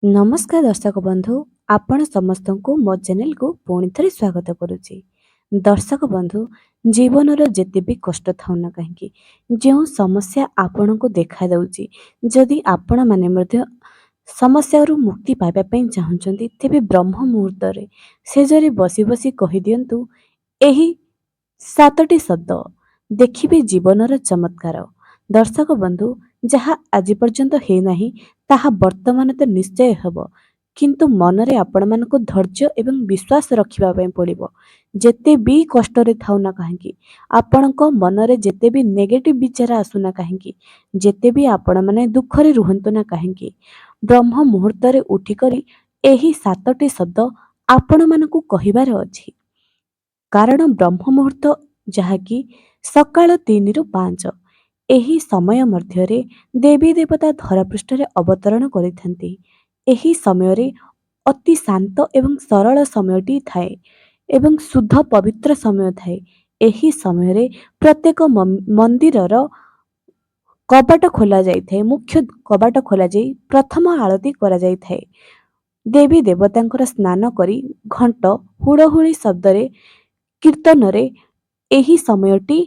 नमस्कार दर्शक बंधु आपण समस्त को मो चैनल को पुणी थे स्वागत करुच्ची। दर्शक बंधु जीवन जिते भी कष्ट थाउ ना कहीं जो समस्या आपण को देखा दउची जदि आपण माने मध्य समस्या मुक्ति पाइबा चाहते तेरे ब्रह्म मुहूर्त सेजरे बसी बसी कही दिंतु एही सातटी शब्द देखिबे जीवनर चमत्कार। दर्शक बंधु जहाँ आज पर्यंत है नाही ताहा वर्तमान तो निश्चय हेब, किंतु मनरे आपण मानक धैर्य एवं विश्वास रखिबा पई पड़िबो। जेते भी कष्ट रे थाउ ना काहेकि आपणक मनरे जेते भी नेगेटिव विचार आसुना काहेकि जेते भी आपण माने दुख रे रुहंतु ना काहेकि ब्रह्म मुहूर्त रे उठी करी एही सातटी शब्द आपण मानकु कहिबार अछि। कारण ब्रह्म मुहूर्त ଯାହାକି ସକାଳ 3 ରୁ 5 ଏହି ସମୟ ମଧ୍ୟରେ ଦେବୀ ଦେବତା ଧରାପୃଷ୍ଠରେ ଅବତରଣ କରିଥାନ୍ତି। ଏହି ସମୟରେ ଅତି ଶାନ୍ତ ଏବଂ ସରଳ ସମୟଟି ଥାଏ ଏବଂ ଶୁଦ୍ଧ ପବିତ୍ର ସମୟ ଥାଏ। ଏହି ସମୟରେ ପ୍ରତ୍ୟେକ ମନ୍ଦିରର କବାଟ ଖୋଲା ଯାଇଥାଏ, ମୁଖ୍ୟ କବାଟ ଖୋଲାଯାଇ ପ୍ରଥମ ଆଳତି କରାଯାଇଥାଏ। ଦେବୀ ଦେବତାଙ୍କର ସ୍ନାନ କରି ଘଣ୍ଟ ହୁଳହୁଳି ଶବ୍ଦରେ କୀର୍ତ୍ତନରେ ଏହି ସମୟଟି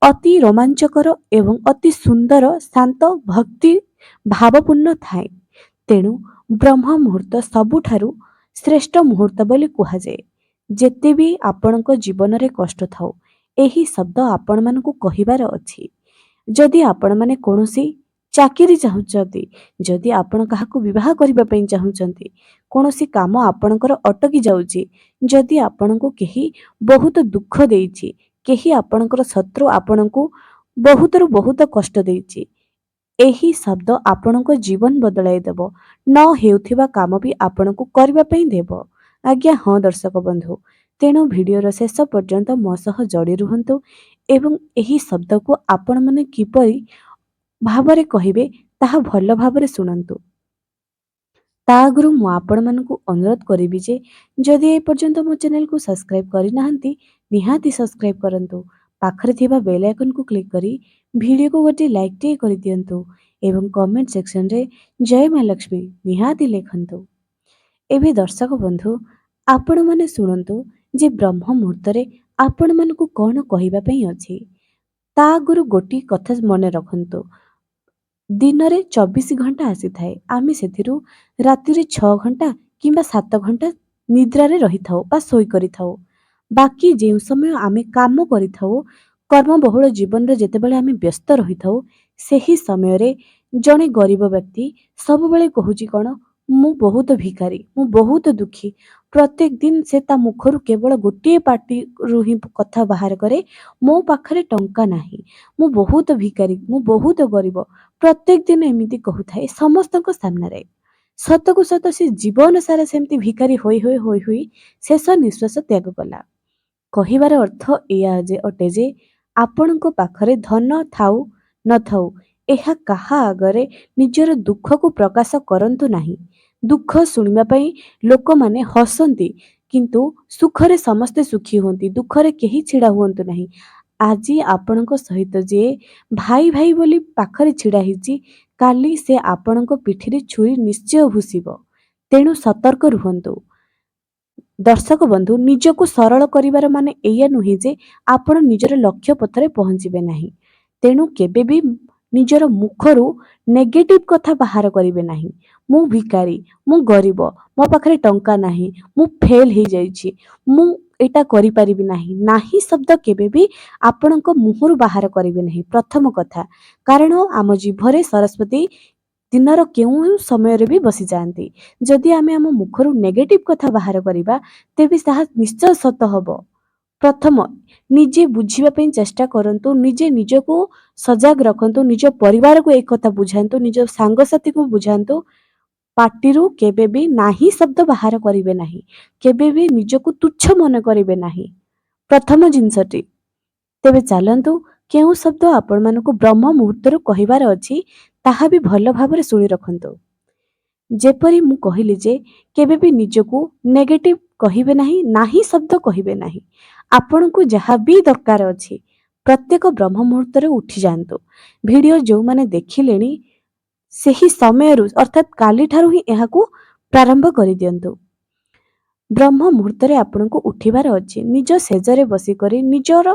ଅତି ରୋମାଞ୍ଚକର ଏବଂ ଅତି ସୁନ୍ଦର ଶାନ୍ତ ଭକ୍ତି ଭାବପୂର୍ଣ୍ଣ ଥାଏ। ତେଣୁ ବ୍ରହ୍ମ ମୁହୂର୍ତ୍ତ ସବୁଠାରୁ ଶ୍ରେଷ୍ଠ ମୁହୂର୍ତ୍ତ ବୋଲି କୁହାଯାଏ। ଯେତେ ବି ଆପଣଙ୍କ ଜୀବନରେ କଷ୍ଟ ଥାଉ ଏହି ଶବ୍ଦ ଆପଣମାନଙ୍କୁ କହିବାର ଅଛି। ଯଦି ଆପଣମାନେ କୌଣସି ଚାକିରି ଚାହୁଁଛନ୍ତି, ଯଦି ଆପଣ କାହାକୁ ବିବାହ କରିବା ପାଇଁ ଚାହୁଁଛନ୍ତି, କୌଣସି କାମ ଆପଣଙ୍କର ଅଟକି ଯାଉଛି, ଯଦି ଆପଣଙ୍କୁ କେହି ବହୁତ ଦୁଃଖ ଦେଇଛି, କେହି ଆପଣଙ୍କର ଶତ୍ରୁ ଆପଣଙ୍କୁ ବହୁତରୁ ବହୁତ କଷ୍ଟ ଦେଇଛି, ଏହି ଶବ୍ଦ ଆପଣଙ୍କ ଜୀବନ ବଦଳାଇ ଦେବ। ନ ହେଉଥିବା କାମ ବି ଆପଣଙ୍କୁ କରିବା ପାଇଁ ଦେବ। ଆଜ୍ଞା ହଁ ଦର୍ଶକ ବନ୍ଧୁ, ତେଣୁ ଭିଡ଼ିଓର ଶେଷ ପର୍ଯ୍ୟନ୍ତ ମୋ ସହ ଯୋଡ଼ି ରୁହନ୍ତୁ ଏବଂ ଏହି ଶବ୍ଦକୁ ଆପଣମାନେ କିପରି ଭାବରେ କହିବେ ତାହା ଭଲ ଭାବରେ ଶୁଣନ୍ତୁ। ତା ଆଗରୁ ମୁଁ ଆପଣମାନଙ୍କୁ ଅନୁରୋଧ କରିବି ଯେ ଯଦି ଏ ପର୍ଯ୍ୟନ୍ତ ମୋ ଚ୍ୟାନେଲକୁ ସବସ୍କ୍ରାଇବ୍ କରିନାହାନ୍ତି ନିହାତି ସବସ୍କ୍ରାଇବ୍ କରନ୍ତୁ। ପାଖରେ ଥିବା ବେଲ୍ ଆଇକନକୁ କ୍ଲିକ୍ କରି ଭିଡ଼ିଓକୁ ଗୋଟିଏ ଲାଇକ୍ଟିଏ କରିଦିଅନ୍ତୁ ଏବଂ କମେଣ୍ଟ ସେକ୍ସନରେ ଜୟ ମା ଲକ୍ଷ୍ମୀ ନିହାତି ଲେଖନ୍ତୁ। ଏବେ ଦର୍ଶକ ବନ୍ଧୁ ଆପଣମାନେ ଶୁଣନ୍ତୁ ଯେ ବ୍ରହ୍ମ ମୁହୂର୍ତ୍ତରେ ଆପଣମାନଙ୍କୁ କ'ଣ କହିବା ପାଇଁ ଅଛି। ତା ଆଗରୁ ଗୋଟିଏ କଥା ମନେ ରଖନ୍ତୁ, ଦିନରେ 24 ଘଣ୍ଟା ଆସିଥାଏ, ଆମେ ସେଥିରୁ ରାତିରେ 6 ଘଣ୍ଟା କିମ୍ବା 7 ଘଣ୍ଟା ନିଦ୍ରାରେ ରହିଥାଉ ବା ଶୋଇ କରିଥାଉ। ବାକି ଯେଉଁ ସମୟ ଆମେ କାମ କରିଥାଉ, କର୍ମବହୁଳ ଜୀବନରେ ଯେତେବେଳେ ଆମେ ବ୍ୟସ୍ତ ରହିଥାଉ, ସେହି ସମୟରେ ଜଣେ ଗରିବ ବ୍ୟକ୍ତି ସବୁବେଳେ କହୁଛି କ'ଣ, ମୁଁ ବହୁତ ଭିକାରୀ, ମୁଁ ବହୁତ ଦୁଃଖୀ। ପ୍ରତ୍ୟେକ ଦିନ ସେ ତା ମୁଖରୁ କେବଳ ଗୋଟିଏ ପାଟିରୁ ହିଁ କଥା ବାହାର କରେ, ମୋ ପାଖରେ ଟଙ୍କା ନାହିଁ, ମୁଁ ବହୁତ ଭିକାରୀ, ମୁଁ ବହୁତ ଗରିବ। ପ୍ରତ୍ୟେକ ଦିନ ଏମିତି କହୁଥାଏ ସମସ୍ତଙ୍କ ସାମ୍ନାରେ। ସତକୁ ସତ ସେ ଜୀବନ ସାରା ସେମିତି ଭିକାରୀ ହୋଇ ହୋଇ ହୋଇ ହୋଇ ଶେଷ ନିଶ୍ୱାସ ତ୍ୟାଗ କଲା। କହିବାର ଅର୍ଥ ଏଇଆ ଅଟେ ଯେ ଆପଣଙ୍କ ପାଖରେ ଧନ ଥାଉ ନଥାଉ ଏହା କାହା ଆଗରେ ନିଜର ଦୁଃଖକୁ ପ୍ରକାଶ କରନ୍ତୁ ନାହିଁ। ଦୁଃଖ ଶୁଣିବା ପାଇଁ ଲୋକମାନେ ହସନ୍ତି, କିନ୍ତୁ ସୁଖରେ ସମସ୍ତେ ସୁଖୀ ହୁଅନ୍ତି, ଦୁଃଖରେ କେହି ଛିଡ଼ା ହୁଅନ୍ତୁ ନାହିଁ। ଆଜି ଆପଣଙ୍କ ସହିତ ଯିଏ ଭାଇ ଭାଇ ବୋଲି ପାଖରେ ଛିଡ଼ା ହେଇଛି, କାଲି ସେ ଆପଣଙ୍କ ପିଠିରେ ଛୁରୀ ନିଶ୍ଚୟ ଭୁଷିବ। ତେଣୁ ସତର୍କ ରୁହନ୍ତୁ। ଦର୍ଶକ ବନ୍ଧୁ ନିଜକୁ ସରଳ କରିବାର ମାନେ ଏଇଆ ନୁହେଁ ଯେ ଆପଣ ନିଜର ଲକ୍ଷ୍ୟ ପଥରେ ପହଞ୍ଚିବେ ନାହିଁ। ତେଣୁ କେବେ ବି ନିଜର ମୁଖରୁ ନେଗେଟିଭ କଥା ବାହାର କରିବେ ନାହିଁ। ମୁଁ ଭିକାରୀ, ମୁଁ ଗରିବ, ମୋ ପାଖରେ ଟଙ୍କା ନାହିଁ, ମୁଁ ଫେଲ ହେଇଯାଇଛି, ମୁଁ ଏଇଟା କରିପାରିବି ନାହିଁ, ନାହିଁ ଶବ୍ଦ କେବେ ବି ଆପଣଙ୍କ ମୁହଁରୁ ବାହାର କରିବେ ନାହିଁ। ପ୍ରଥମ କଥା, କାରଣ ଆମ ଜିଭରେ ସରସ୍ୱତୀ ଦିନର କେଉଁ ସମୟରେ ବି ବସିଯାଆନ୍ତି। ଯଦି ଆମେ ଆମ ମୁଖରୁ ନେଗେଟିଭ କଥା ବାହାର କରିବା ତେବେ ତାହା ନିଶ୍ଚୟ ସତ ହେବ। ପ୍ରଥମ ନିଜେ ବୁଝିବା ପାଇଁ ଚେଷ୍ଟା କରନ୍ତୁ, ନିଜେ ନିଜକୁ ସଜାଗ ରଖନ୍ତୁ, ନିଜ ପରିବାରକୁ ଏ କଥା ବୁଝାନ୍ତୁ, ନିଜ ସାଙ୍ଗସାଥୀକୁ ବୁଝାନ୍ତୁ। ପାଟିରୁ କେବେ ବି ନାହିଁ ଶବ୍ଦ ବାହାର କରିବେ ନାହିଁ, କେବେ ବି ନିଜକୁ ତୁଚ୍ଛ ମନେ କରିବେ ନାହିଁ। ପ୍ରଥମ ଜିନିଷଟି। ତେବେ ଚାଲନ୍ତୁ କେଉଁ ଶବ୍ଦ ଆପଣମାନଙ୍କୁ ବ୍ରହ୍ମ ମୁହୂର୍ତ୍ତରୁ କହିବାର ଅଛି ତାହା ବି ଭଲ ଭାବରେ ଶୁଣି ରଖନ୍ତୁ। ଯେପରି ମୁଁ କହିଲି ଯେ କେବେ ବି ନିଜକୁ ନେଗେଟିଭ କହିବେ ନାହିଁ, ନାହିଁ ଶବ୍ଦ କହିବେ ନାହିଁ। ଆପଣଙ୍କୁ ଯାହା ବି ଦରକାର ଅଛି ପ୍ରତ୍ୟେକ ବ୍ରହ୍ମ ମୁହୂର୍ତ୍ତରେ ଉଠି ଯାଆନ୍ତୁ। ଭିଡ଼ିଓ ଯେଉଁମାନେ ଦେଖିଲେଣି ସେହି ସମୟରୁ ଅର୍ଥାତ୍ କାଲିଠାରୁ ହିଁ ଏହାକୁ ପ୍ରାରମ୍ଭ କରିଦିଅନ୍ତୁ। ବ୍ରହ୍ମ ମୁହୂର୍ତ୍ତରେ ଆପଣଙ୍କୁ ଉଠିବାର ଅଛି। ନିଜ ସେଜରେ ବସିକରି ନିଜର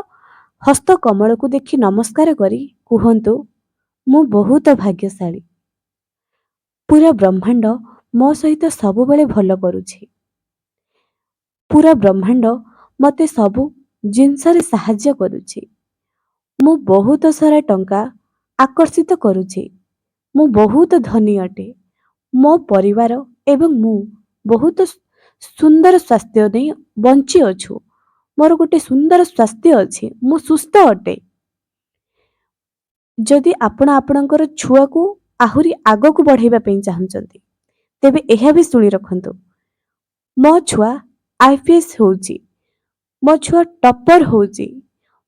ହସ୍ତ କମଳକୁ ଦେଖି ନମସ୍କାର କରି କୁହନ୍ତୁ, ମୁଁ ବହୁତ ଭାଗ୍ୟଶାଳୀ। ପୁରା ବ୍ରହ୍ମାଣ୍ଡ ମୋ ସହିତ ସବୁବେଳେ ଭଲ କରୁଛି। ପୁରା ବ୍ରହ୍ମାଣ୍ଡ ମୋତେ ସବୁ ଜିନିଷରେ ସାହାଯ୍ୟ କରୁଛି। ମୁଁ ବହୁତ ସାରା ଟଙ୍କା ଆକର୍ଷିତ କରୁଛି। ମୁଁ ବହୁତ ଧନୀ ଅଟେ। ମୋ ପରିବାର ଏବଂ ମୁଁ ବହୁତ ସୁନ୍ଦର ସ୍ୱାସ୍ଥ୍ୟ ନେଇ ବଞ୍ଚି ଅଛୁ। ମୋର ଗୋଟେ ସୁନ୍ଦର ସ୍ୱାସ୍ଥ୍ୟ ଅଛି। ମୁଁ ସୁସ୍ଥ ଅଟେ। ଯଦି ଆପଣ ଆପଣଙ୍କର ଛୁଆକୁ ଆହୁରି ଆଗକୁ ବଢ଼ାଇବା ପାଇଁ ଚାହୁଁଛନ୍ତି, ତେବେ ଏହା ବି ଶୁଣି ରଖନ୍ତୁ। ମୋ ଛୁଆ IPS ହେଉଛି। ମୋ ଛୁଆ ଟପର ହେଉଛି।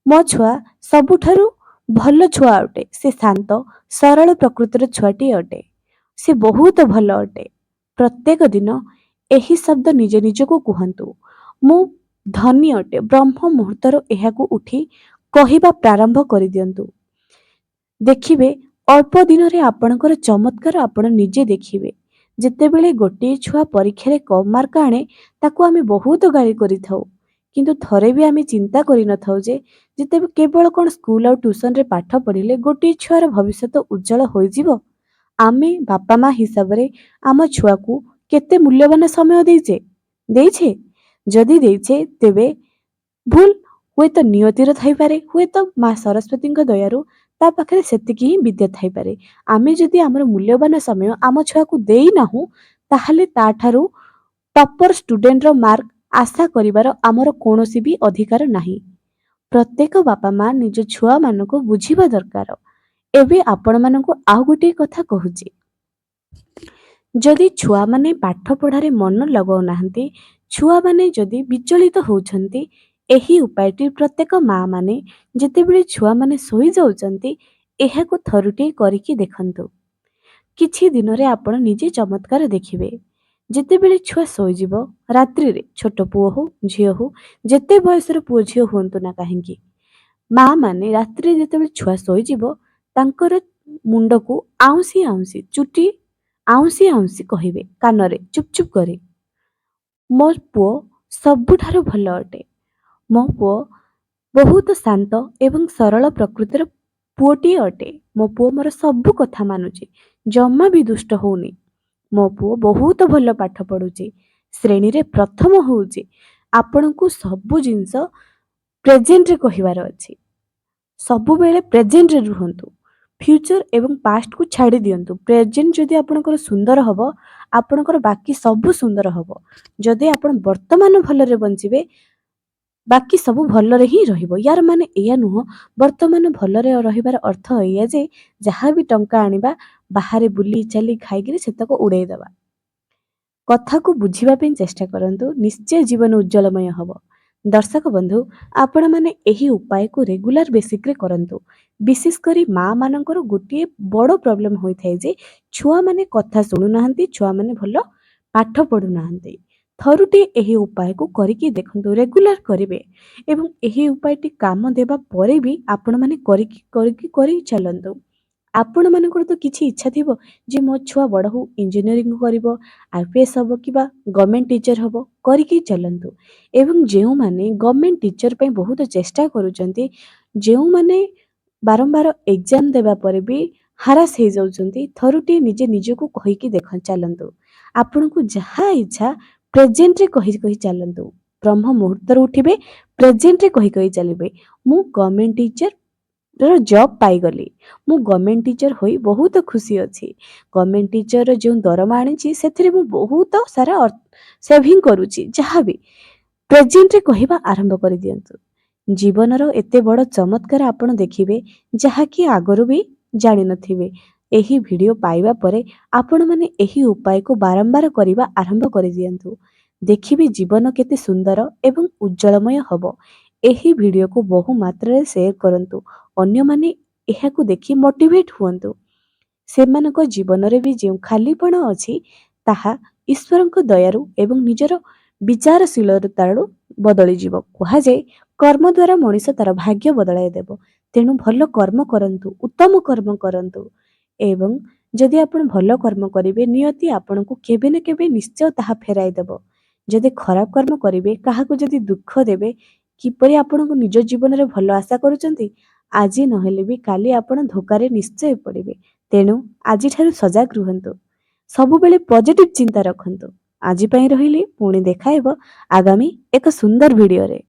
ମୋ ଛୁଆ ସବୁଠାରୁ ଭଲ ଛୁଆ ଅଟେ। ସେ ଶାନ୍ତ ସରଳ ପ୍ରକୃତିର ଛୁଆଟିଏ ଅଟେ। ସେ ବହୁତ ଭଲ ଅଟେ। ପ୍ରତ୍ୟେକ ଦିନ ଏହି ଶବ୍ଦ ନିଜ ନିଜକୁ କୁହନ୍ତୁ। ମୁଁ ଧନୀ ଅଟେ। ବ୍ରହ୍ମ ମୁହୂର୍ତ୍ତରୁ ଏହାକୁ ଉଠି କହିବା ପ୍ରାରମ୍ଭ କରିଦିଅନ୍ତୁ। ଦେଖିବେ ଅଳ୍ପ ଦିନରେ ଆପଣଙ୍କର ଚମତ୍କାର ଆପଣ ନିଜେ ଦେଖିବେ। ଯେତେବେଳେ ଗୋଟିଏ ଛୁଆ ପରୀକ୍ଷାରେ କମ୍ ମାର୍କ ଆଣେ, ତାକୁ ଆମେ ବହୁତ ଗାଳି କରିଥାଉ। କିନ୍ତୁ ଥରେ ବି ଆମେ ଚିନ୍ତା କରିନଥାଉ ଯେ ଯେତେବେଳେ କେବଳ କ'ଣ ସ୍କୁଲ ଆଉ ଟ୍ୟୁସନରେ ପାଠ ପଢ଼ିଲେ ଗୋଟିଏ ଛୁଆର ଭବିଷ୍ୟତ ଉଜ୍ଜଳ ହୋଇଯିବ। ଆମେ ବାପା ମା ହିସାବରେ ଆମ ଛୁଆକୁ କେତେ ମୂଲ୍ୟବାନ ସମୟ ଦେଇଛେ? ଯଦି ଦେଇଛେ, ତେବେ ଭୁଲ ହୁଏତ ନିୟତିର ଥାଇପାରେ, ହୁଏତ ମା ସରସ୍ୱତୀଙ୍କ ଦୟାରୁ ତା ପାଖରେ ସେତିକି ହିଁ ବିଦ୍ୟା ଥାଇପାରେ। ଆମେ ଯଦି ଆମର ମୂଲ୍ୟବାନ ସମୟ ଆମ ଛୁଆକୁ ଦେଇନାହୁଁ, ତାହେଲେ ତାଠାରୁ ଟପର ଷ୍ଟୁଡେଣ୍ଟର ମାର୍କ ଆଶା କରିବାର ଆମର କୌଣସି ବି ଅଧିକାର ନାହିଁ। ପ୍ରତ୍ୟେକ ବାପା ମା ନିଜ ଛୁଆମାନଙ୍କୁ ବୁଝିବା ଦରକାର। ଏବେ ଆପଣମାନଙ୍କୁ ଆଉ ଗୋଟିଏ କଥା କହୁଛି। ଯଦି ଛୁଆମାନେ ପାଠ ପଢ଼ାରେ ମନ ଲଗାଉନାହାନ୍ତି, ଛୁଆମାନେ ଯଦି ବିଚଳିତ ହେଉଛନ୍ତି, ଏହି ଉପାୟଟି ପ୍ରତ୍ୟେକ ମା ମାନେ ଯେତେବେଳେ ଛୁଆମାନେ ଶୋଇଯାଉଛନ୍ତି, ଏହାକୁ ଥରୁଟିଏ କରିକି ଦେଖନ୍ତୁ। କିଛି ଦିନରେ ଆପଣ ନିଜେ ଚମତ୍କାର ଦେଖିବେ। ଯେତେବେଳେ ଛୁଆ ଶୋଇଯିବ ରାତ୍ରିରେ, ଛୋଟ ପୁଅ ହଉ ଝିଅ ହଉ, ଯେତେ ବୟସର ପୁଅ ଝିଅ ହୁଅନ୍ତୁ ନା କାହିଁକି, ମା ମାନେ ରାତିରେ ଯେତେବେଳେ ଛୁଆ ଶୋଇଯିବ, ତାଙ୍କର ମୁଣ୍ଡକୁ ଆଉଁସି ଆଉଁସି, ଚୁଟି ଆଉଁସି ଆଉଁସି କହିବେ କାନରେ ଚୁପ୍ ଚୁପ୍ କରି, ମୋ ପୁଅ ସବୁଠାରୁ ଭଲ ଅଟେ। ମୋ ପୁଅ ବହୁତ ଶାନ୍ତ ଏବଂ ସରଳ ପ୍ରକୃତିର ପୁଅଟିଏ ଅଟେ। ମୋ ପୁଅ ମୋର ସବୁ କଥା ମାନୁଛି, ଜମା ବି ଦୁଷ୍ଟ ହଉନି। ମୋ ପୁଅ ବହୁତ ଭଲ ପାଠ ପଢୁଛି, ଶ୍ରେଣୀରେ ପ୍ରଥମ ହଉଛି। ଆପଣଙ୍କୁ ସବୁ ଜିନିଷ ପ୍ରେଜେଣ୍ଟରେ କହିବାର ଅଛି। ସବୁବେଳେ ପ୍ରେଜେଣ୍ଟରେ ରୁହନ୍ତୁ। ଫ୍ୟୁଚର ଏବଂ ପାଷ୍ଟକୁ ଛାଡ଼ି ଦିଅନ୍ତୁ। ପ୍ରେଜେଣ୍ଟ ଯଦି ଆପଣଙ୍କର ସୁନ୍ଦର ହେବ, ଆପଣଙ୍କର ବାକି ସବୁ ସୁନ୍ଦର ହେବ। ଯଦି ଆପଣ ବର୍ତ୍ତମାନ ଭଲରେ ବଞ୍ଚିବେ, ବାକି ସବୁ ଭଲରେ ହିଁ ରହିବ। ୟାର ମାନେ ଏଇଆ ନୁହଁ, ବର୍ତ୍ତମାନ ଭଲରେ ରହିବାର ଅର୍ଥ ଏଇଆ ଯେ ଯାହା ବି ଟଙ୍କା ଆଣିବା, ବାହାରେ ବୁଲି ଚାଲି ଖାଇକିରି ସେତକ ଉଡ଼େଇଦେବା। କଥାକୁ ବୁଝିବା ପାଇଁ ଚେଷ୍ଟା କରନ୍ତୁ, ନିଶ୍ଚୟ ଜୀବନ ଉଜ୍ଜଳମୟ ହେବ। ଦର୍ଶକ ବନ୍ଧୁ, ଆପଣମାନେ ଏହି ଉପାୟକୁ ରେଗୁଲାର ବେସିକ୍ରେ କରନ୍ତୁ। ବିଶେଷ କରି ମା ମାନଙ୍କର ଗୋଟିଏ ବଡ଼ ପ୍ରୋବ୍ଲେମ ହୋଇଥାଏ ଯେ ଛୁଆମାନେ କଥା ଶୁଣୁନାହାନ୍ତି, ଛୁଆମାନେ ଭଲ ପାଠ ପଢ଼ୁନାହାନ୍ତି। ଥରୁଟିଏ ଏହି ଉପାୟକୁ କରିକି ଦେଖନ୍ତୁ, ରେଗୁଲାର କରିବେ ଏବଂ ଏହି ଉପାୟଟି କାମ ଦେବା ପରେ ବି ଆପଣମାନେ କରି ଚାଲନ୍ତୁ। ଆପଣମାନଙ୍କର ତ କିଛି ଇଚ୍ଛା ଥିବ ଯେ ମୋ ଛୁଆ ବଡ଼ ହଉ ଇଞ୍ଜିନିୟରିଂ କରିବ, IPS ହେବ କିମ୍ବା ଗଭର୍ଣ୍ଣମେଣ୍ଟ ଟିଚର ହେବ, କରିକି ଚାଲନ୍ତୁ। ଏବଂ ଯେଉଁମାନେ ଗଭର୍ଣ୍ଣମେଣ୍ଟ ଟିଚର ପାଇଁ ବହୁତ ଚେଷ୍ଟା କରୁଛନ୍ତି, ଯେଉଁମାନେ ବାରମ୍ବାର ଏକ୍ଜାମ ଦେବା ପରେ ବି ହାରାସ ହେଇଯାଉଛନ୍ତି, ଥରୁଟିଏ ନିଜେ ନିଜକୁ କହିକି ଚାଲନ୍ତୁ। ଆପଣଙ୍କୁ ଯାହା ଇଚ୍ଛା ପ୍ରେଜେଣ୍ଟରେ କହି ଚାଲନ୍ତୁ। ବ୍ରହ୍ମ ମୁହୂର୍ତ୍ତରୁ ଉଠିବେ, ପ୍ରେଜେଣ୍ଟରେ କହି ଚାଲିବେ, ମୁଁ ଗଭର୍ଣ୍ଣମେଣ୍ଟ ଟିଚର ଜବ୍ ପାଇଗଲି। ମୁଁ ଗଭର୍ଣ୍ଣମେଣ୍ଟ ଟିଚର ହୋଇ ବହୁତ ଖୁସି ଅଛି। ଗଭର୍ଣ୍ଣମେଣ୍ଟ ଟିଚରର ଯେଉଁ ଦରମା ଆଣିଛି, ସେଥିରେ ମୁଁ ବହୁତ ସାରା ସେଭିଂ କରୁଛି। ଯାହାବି ପ୍ରେଜେଣ୍ଟରେ କହିବା ଆରମ୍ଭ କରିଦିଅନ୍ତୁ। ଜୀବନର ଏତେ ବଡ଼ ଚମତ୍କାର ଆପଣ ଦେଖିବେ, ଯାହାକି ଆଗରୁ ବି ଜାଣିନଥିବେ। ଏହି ଭିଡ଼ିଓ ପାଇବା ପରେ ଆପଣମାନେ ଏହି ଉପାୟକୁ ବାରମ୍ବାର କରିବା ଆରମ୍ଭ କରିଦିଅନ୍ତୁ। ଦେଖିବେ ଜୀବନ କେତେ ସୁନ୍ଦର ଏବଂ ଉଜ୍ଜଳମୟ ହେବ। ଏହି ଭିଡ଼ିଓକୁ ବହୁ ମାତ୍ରାରେ ସେୟାର କରନ୍ତୁ। ଅନ୍ୟମାନେ ଏହାକୁ ଦେଖି ମୋଟିଭେଟ୍ ହୁଅନ୍ତୁ। ସେମାନଙ୍କ ଜୀବନରେ ବି ଯେଉଁ ଖାଲିପଣ ଅଛି, ତାହା ଈଶ୍ୱରଙ୍କ ଦୟାରୁ ଏବଂ ନିଜର ବିଚାରଶୀଳତାରୁ ବଦଳିଯିବ। କୁହାଯାଏ, କର୍ମ ଦ୍ୱାରା ମଣିଷ ତାର ଭାଗ୍ୟ ବଦଳାଇ ଦେବ। ତେଣୁ ଭଲ କର୍ମ କରନ୍ତୁ, ଉତ୍ତମ କର୍ମ କରନ୍ତୁ ଏବଂ ଯଦି ଆପଣ ଭଲ କର୍ମ କରିବେ ନିୟତି ଆପଣଙ୍କୁ କେବେ ନା କେବେ ନିଶ୍ଚୟ ତାହା ଫେରାଇ ଦେବ। ଯଦି ଖରାପ କର୍ମ କରିବେ, କାହାକୁ ଯଦି ଦୁଃଖ ଦେବେ, କିପରି ଆପଣଙ୍କୁ ନିଜ ଜୀବନରେ ଭଲ ଆଶା କରୁଛନ୍ତି, ଆଜି ନହେଲେ ବି କାଲି ଆପଣ ଧୋକାରେ ନିଶ୍ଚୟ ପଡ଼ିବେ। ତେଣୁ ଆଜିଠାରୁ ସଜାଗ ରୁହନ୍ତୁ। ସବୁବେଳେ ପଜିଟିଭ ଚିନ୍ତା ରଖନ୍ତୁ। ଆଜି ପାଇଁ ରହିଲି, ପୁଣି ଦେଖା ହେବ ଆଗାମୀ ଏକ ସୁନ୍ଦର ଭିଡ଼ିଓରେ।